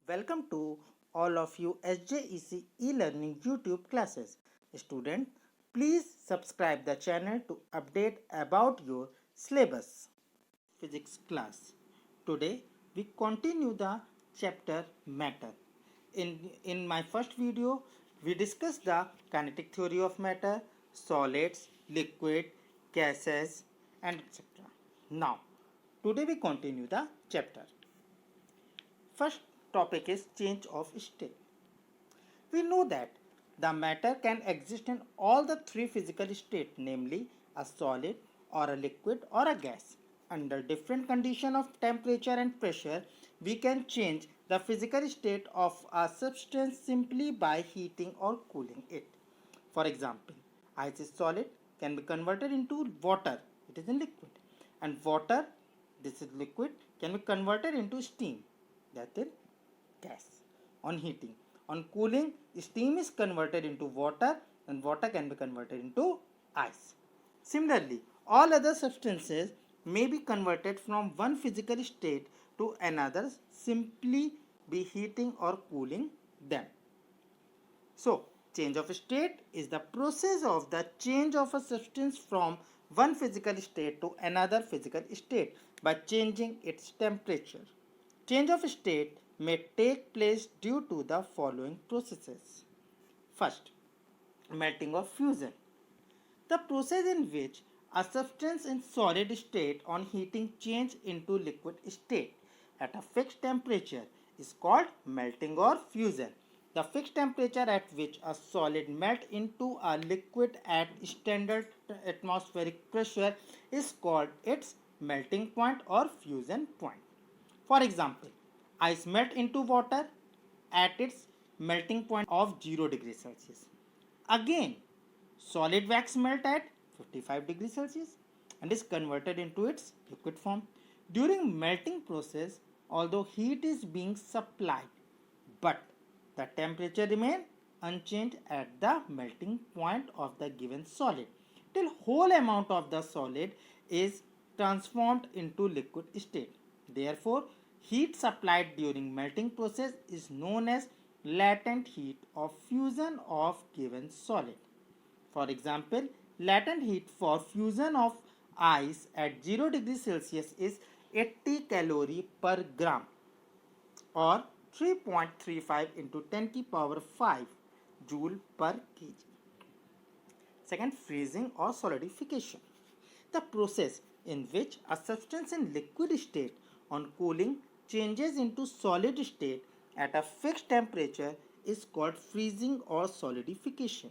Welcome to all of you SJEC e-learning YouTube classes. Student, please subscribe the channel to update about your syllabus. Physics class. Today we continue the chapter matter. In my first video, we discussed the kinetic theory of matter, solids, liquid, gases and etc. Now, today we continue the chapter. First topic is change of state. We know that the matter can exist in all the three physical states, namely a solid or a liquid or a gas. Under different condition of temperature and pressure, we can change the physical state of a substance simply by heating or cooling it. For example, ice is solid, can be converted into water, it is in liquid, and water, this is liquid, can be converted into steam, that is gas. On heating, on cooling, steam is converted into water and water can be converted into ice. Similarly, all other substances may be converted from one physical state to another simply by heating or cooling them. So, change of state is the process of the change of a substance from one physical state to another physical state by changing its temperature. Change of state may take place due to the following processes. First, melting or fusion. The process in which a substance in solid state on heating change into liquid state at a fixed temperature is called melting or fusion. The fixed temperature at which a solid melt into a liquid at standard atmospheric pressure is called its melting point or fusion point. For example, ice melt into water at its melting point of 0 degrees Celsius. Again, solid wax melt at 55 degrees Celsius and is converted into its liquid form. During melting process, although heat is being supplied, but the temperature remains unchanged at the melting point of the given solid till whole amount of the solid is transformed into liquid state. Therefore, heat supplied during melting process is known as latent heat of fusion of given solid. For example, latent heat for fusion of ice at 0 degrees Celsius is 80 calorie per gram or 3.35 into 10 to power 5 joule per kg. Second, freezing or solidification. The process in which a substance in liquid state on cooling changes into solid state at a fixed temperature is called freezing or solidification.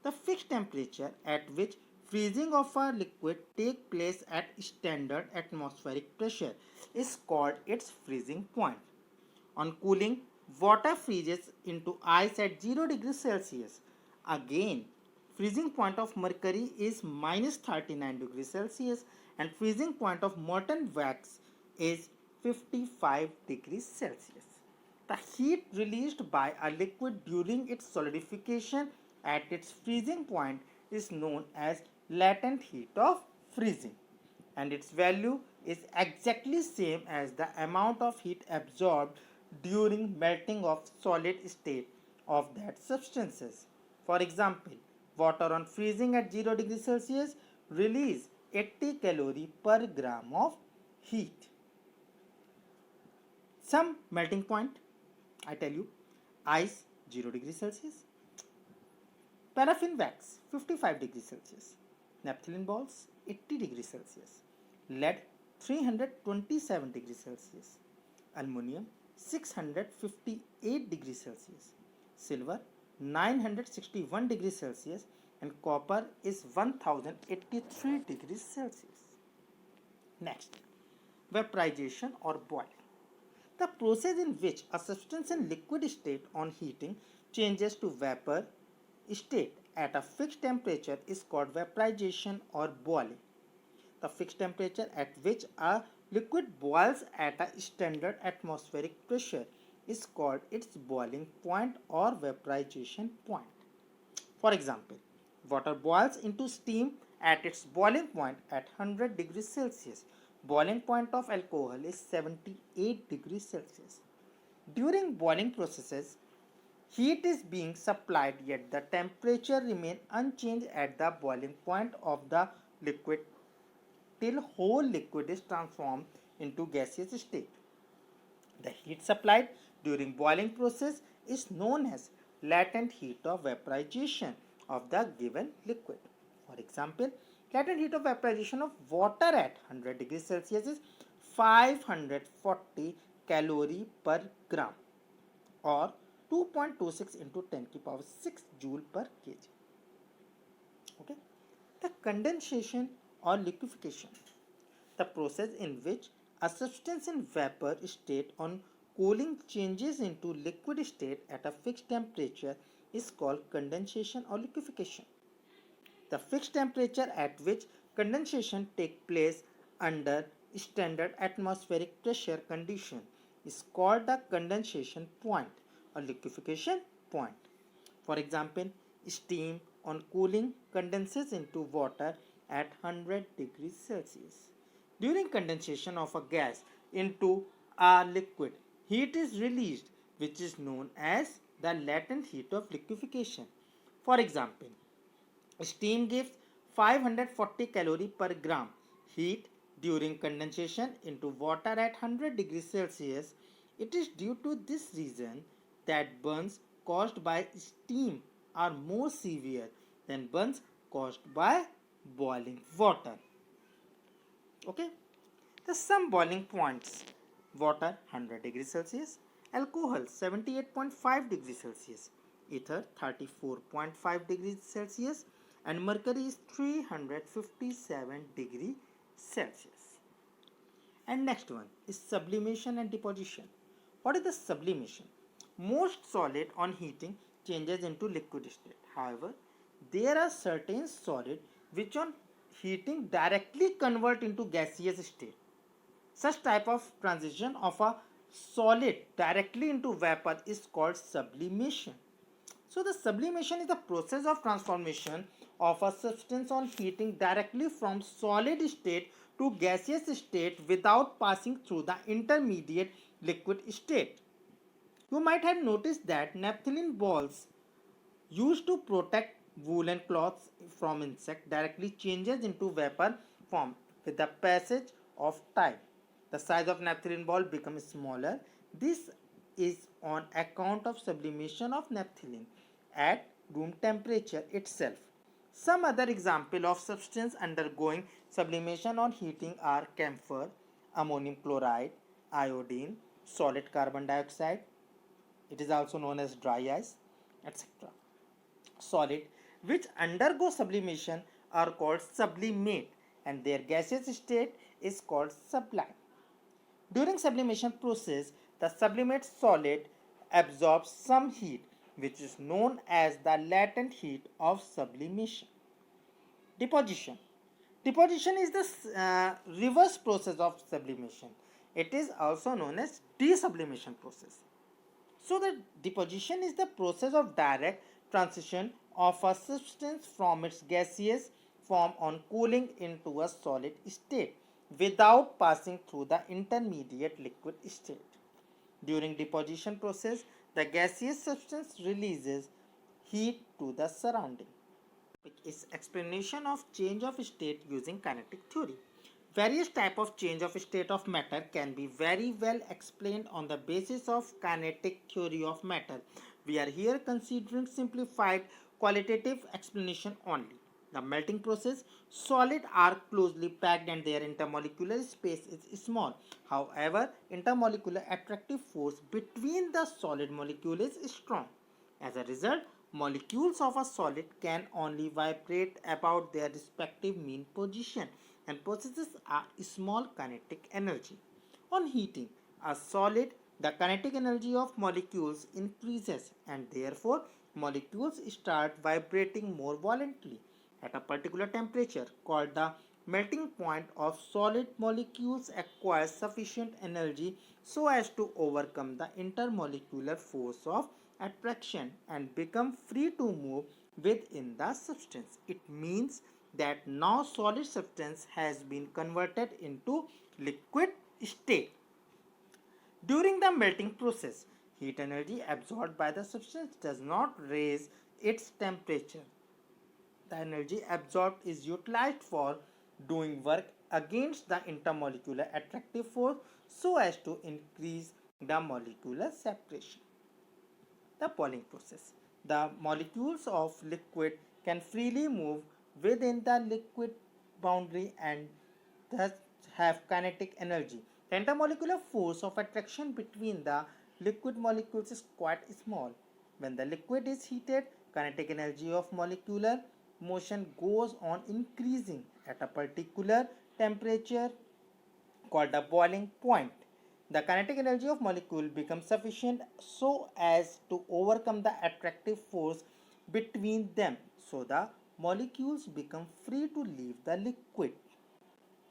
The fixed temperature at which freezing of a liquid takes place at standard atmospheric pressure is called its freezing point. On cooling, water freezes into ice at 0 degrees Celsius. Again, freezing point of mercury is minus 39 degrees Celsius and freezing point of molten wax is 55 degrees Celsius. The heat released by a liquid during its solidification at its freezing point is known as latent heat of freezing, and its value is exactly same as the amount of heat absorbed during melting of solid state of that substances. For example, water on freezing at 0 degrees Celsius release 80 calorie per gram of heat. Some melting point, I tell you, ice 0 degrees Celsius, paraffin wax 55 degrees Celsius, naphthalene balls 80 degrees Celsius, lead 327 degrees Celsius, aluminium 658 degrees Celsius, silver 961 degrees Celsius, and copper is 1083 degrees Celsius. Next, vaporization or boiling. The process in which a substance in liquid state on heating changes to vapor state at a fixed temperature is called vaporization or boiling. The fixed temperature at which a liquid boils at a standard atmospheric pressure is called its boiling point or vaporization point. For example, water boils into steam at its boiling point at 100 degrees Celsius. Boiling point of alcohol is 78 degrees Celsius. During boiling processes, heat is being supplied yet the temperature remains unchanged at the boiling point of the liquid till whole liquid is transformed into gaseous state. The heat supplied during boiling process is known as latent heat of vaporization of the given liquid. For example, latent heat of vaporization of water at 100 degrees Celsius is 540 calorie per gram or 2.26 into 10 to the power 6 joule per kg. Okay. The condensation or liquefaction, the process in which a substance in vapor state on cooling changes into liquid state at a fixed temperature, is called condensation or liquefaction. The fixed temperature at which condensation takes place under standard atmospheric pressure condition is called the condensation point or liquefaction point. For example, steam on cooling condenses into water at 100 degrees Celsius. During condensation of a gas into a liquid, heat is released, which is known as the latent heat of liquefaction. For example, steam gives 540 calorie per gram heat during condensation into water at 100 degrees Celsius. It is due to this reason that burns caused by steam are more severe than burns caused by boiling water. Okay, the some boiling points: water 100 degrees Celsius, alcohol 78.5 degrees Celsius, ether 34.5 degrees Celsius, and mercury is 357 degrees Celsius. And next one is sublimation and deposition. What is the sublimation? Most solid on heating changes into liquid state. However, there are certain solid which on heating directly convert into gaseous state. Such type of transition of a solid directly into vapor is called sublimation. So the sublimation is the process of transformation of a substance on heating directly from solid state to gaseous state without passing through the intermediate liquid state. You might have noticed that naphthalene balls used to protect woolen cloths from insect directly changes into vapor form with the passage of time. The size of naphthalene ball becomes smaller. This is on account of sublimation of naphthalene at room temperature itself. Some other example of substance undergoing sublimation on heating are camphor, ammonium chloride, iodine, solid carbon dioxide. It is also known as dry ice, etc. Solid which undergo sublimation are called sublimate and their gaseous state is called sublime. During sublimation process, the sublimate solid absorbs some heat which is known as the latent heat of sublimation. Deposition. Deposition is the reverse process of sublimation. It is also known as desublimation process. So the deposition is the process of direct transition of a substance from its gaseous form on cooling into a solid state without passing through the intermediate liquid state. During deposition process, the gaseous substance releases heat to the surrounding. Which is explanation of change of state using kinetic theory. Various type of change of state of matter can be very well explained on the basis of kinetic theory of matter. We are here considering simplified qualitative explanation only. The melting process, solid are closely packed and their intermolecular space is small. However, intermolecular attractive force between the solid molecule is strong. As a result, molecules of a solid can only vibrate about their respective mean position and possesses a small kinetic energy. On heating a solid, the kinetic energy of molecules increases and therefore molecules start vibrating more violently. At a particular temperature called the melting point of solid, molecules acquire sufficient energy so as to overcome the intermolecular force of attraction and become free to move within the substance. It means that now solid substance has been converted into liquid state. During the melting process, Heat energy absorbed by the substance does not raise its temperature. The energy absorbed is utilized for doing work against the intermolecular attractive force so as to increase the molecular separation. The boiling process. The molecules of liquid can freely move within the liquid boundary and thus have kinetic energy. The intermolecular force of attraction between the liquid molecules is quite small. When the liquid is heated, kinetic energy of molecular motion goes on increasing at a particular temperature called the boiling point. The kinetic energy of molecule becomes sufficient so as to overcome the attractive force between them. So the molecules become free to leave the liquid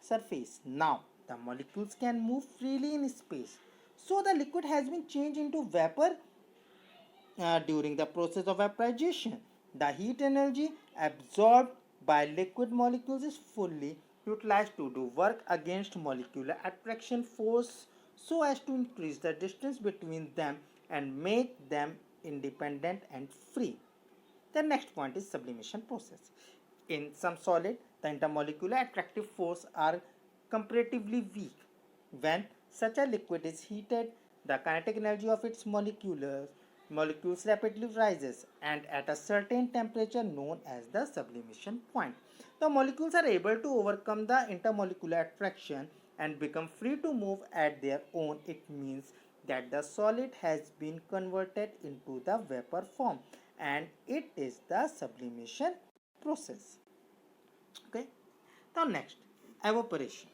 surface. Now the molecules can move freely in space. So the liquid has been changed into vapor during the process of vaporization. The heat energy absorbed by liquid molecules is fully utilized to do work against molecular attraction force so as to increase the distance between them and make them independent and free. The next point is sublimation process. In some solid, the intermolecular attractive force are comparatively weak. When such a liquid is heated, the kinetic energy of its molecules rapidly rises and at a certain temperature known as the sublimation point. The molecules are able to overcome the intermolecular attraction and become free to move at their own. It means that the solid has been converted into the vapor form and it is the sublimation process. Okay. Now next, evaporation.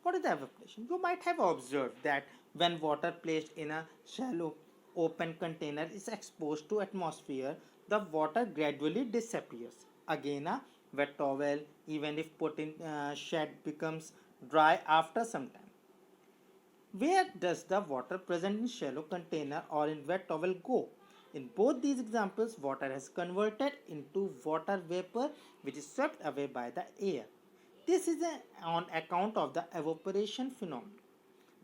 What is the evaporation? You might have observed that when water placed in a shallow open container is exposed to atmosphere, the water gradually disappears. Again, a wet towel, even if put in shed, becomes dry after some time. Where does the water present in shallow container or in wet towel go? In both these examples, water has converted into water vapor which is swept away by the air. This is on account of the evaporation phenomenon.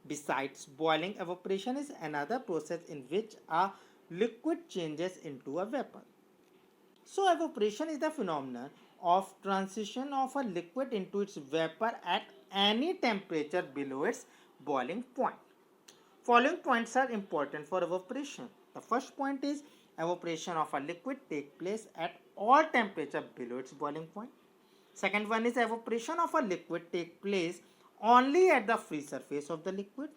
Besides, boiling evaporation is another process in which a liquid changes into a vapor. So, evaporation is the phenomenon of transition of a liquid into its vapor at any temperature below its boiling point. Following points are important for evaporation. The first point is evaporation of a liquid takes place at all temperature below its boiling point. Second one is evaporation of a liquid takes place only at the free surface of the liquid.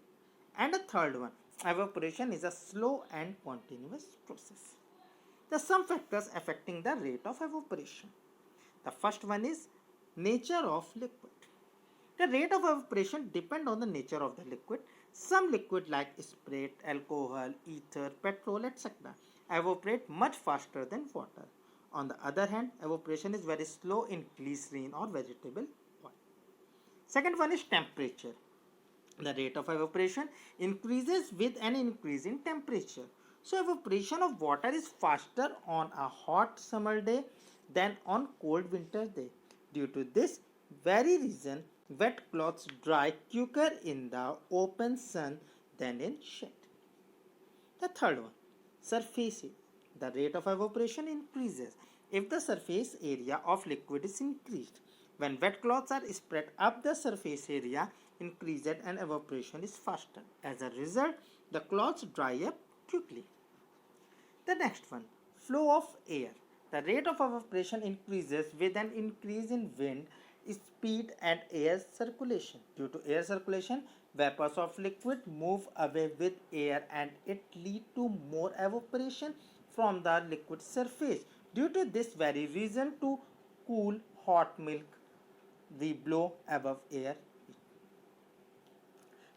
And the third one, evaporation is a slow and continuous process. There are some factors affecting the rate of evaporation. The first one is nature of liquid. The rate of evaporation depends on the nature of the liquid. Some liquid like spirit, alcohol, ether, petrol, etc. evaporate much faster than water. On the other hand, evaporation is very slow in glycerine or vegetable oil. Second one is temperature. The rate of evaporation increases with an increase in temperature. So evaporation of water is faster on a hot summer day than on cold winter day. Due to this very reason, wet clothes dry quicker in the open sun than in shade. The third one, surface area. The rate of evaporation increases if the surface area of liquid is increased. When wet cloths are spread up, the surface area increases and evaporation is faster. As a result, the cloths dry up quickly. The next one, flow of air. The rate of evaporation increases with an increase in wind speed and air circulation. Due to air circulation, vapors of liquid move away with air and it leads to more evaporation from the liquid surface. Due to this very reason, to cool hot milk, we blow above air.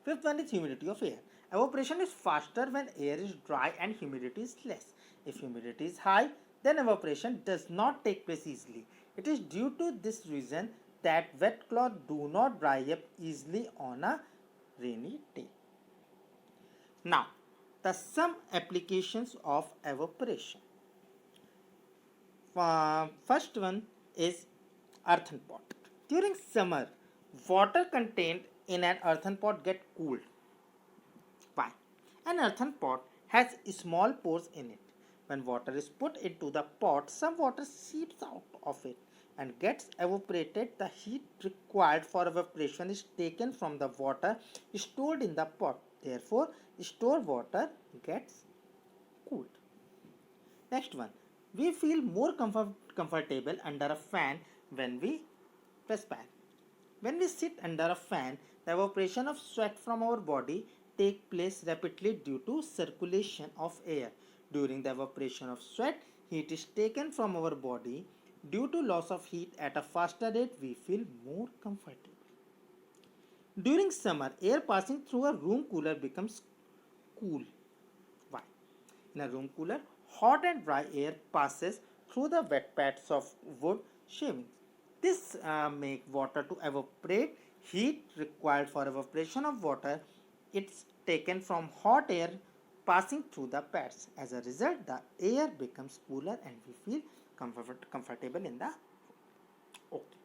Fifth one is humidity of air. Evaporation is faster when air is dry and humidity is less. If humidity is high, then evaporation does not take place easily. It is due to this reason that wet cloth do not dry up easily on a rainy day. Now, some applications of evaporation. First one is earthen pot. During summer, water contained in an earthen pot get cooled. Why? An earthen pot has small pores in it. When water is put into the pot, some water seeps out of it and gets evaporated. The heat required for evaporation is taken from the water stored in the pot. Therefore, stored water gets cooled. Next one, we feel more comfortable under a fan when we perspire. When we sit under a fan, the evaporation of sweat from our body takes place rapidly due to circulation of air. During the evaporation of sweat, heat is taken from our body. Due to loss of heat at a faster rate, we feel more comfortable. During summer, air passing through a room cooler becomes cool. Why? In a room cooler, hot and dry air passes through the wet pads of wood shavings. This makes water to evaporate. Heat required for evaporation of water, it's taken from hot air passing through the pads. As a result, the air becomes cooler and we feel comfortable in the room. Okay.